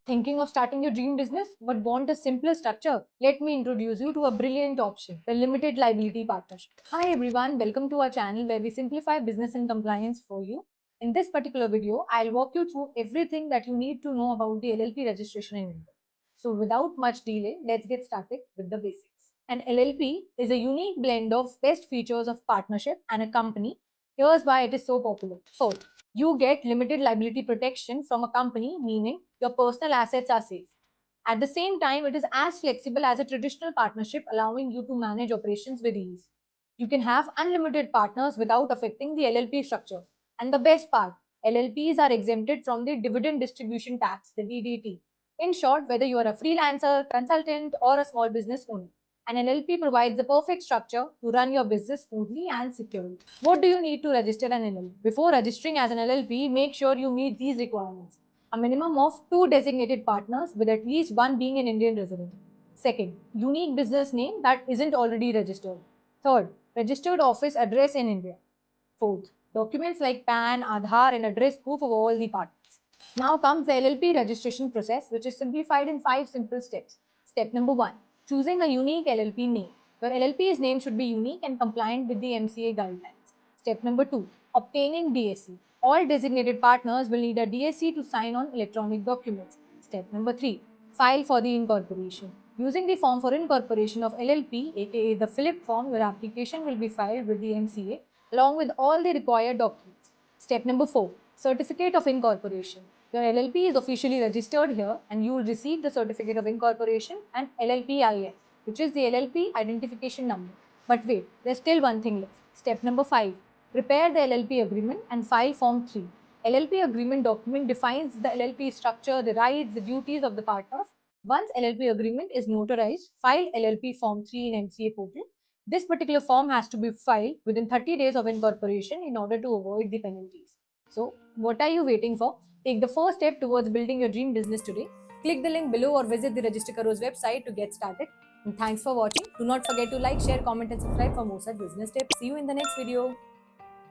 Thinking of starting your dream business but want a simpler structure? Let me introduce you to a brilliant option, the limited liability partnership. Hi everyone, welcome to our channel where we simplify business and compliance for you. In this particular video, I'll walk you through everything that you need to know about the LLP registration in India. So without much delay, let's get started with the basics. An LLP is a unique blend of best features of partnership and a company. Here's why it is so popular. First, you get limited liability protection from a company, meaning your personal assets are safe. At the same time, it is as flexible as a traditional partnership, allowing you to manage operations with ease. You can have unlimited partners without affecting the LLP structure. And the best part, LLPs are exempted from the dividend distribution tax, the DDT. In short, whether you are a freelancer, consultant, or a small business owner, an LLP provides the perfect structure to run your business smoothly and securely. What do you need to register an LLP? Before registering as an LLP, make sure you meet these requirements. A minimum of 2 designated partners, with at least one being an Indian resident. Second, unique business name that isn't already registered. Third, registered office address in India. Fourth, documents like PAN, Aadhaar, and address proof of all the partners. Now comes the LLP registration process, which is simplified in 5 simple steps. Step number 1, choosing a unique LLP name. Your LLP's name should be unique and compliant with the MCA guidelines. Step number 2, obtaining DSC. All designated partners will need a DSC to sign on electronic documents. Step number 3, file for the incorporation. Using the form for incorporation of LLP, aka the Philip form, your application will be filed with the MCA along with all the required documents. Step number 4, certificate of incorporation. Your LLP is officially registered here and you will receive the certificate of incorporation and LLP-IN, which is the LLP identification number. But wait, there's still one thing left. Step number 5, prepare the LLP agreement and file Form 3. LLP agreement document defines the LLP structure, the rights, the duties of the partners. Once LLP agreement is notarized, file LLP Form 3 in MCA portal. This particular form has to be filed within 30 days of incorporation in order to avoid the penalties. So, what are you waiting for? Take the first step towards building your dream business today. Click the link below or visit the Register Karo's website to get started. And thanks for watching. Do not forget to like, share, comment, and subscribe for more such business tips. See you in the next video.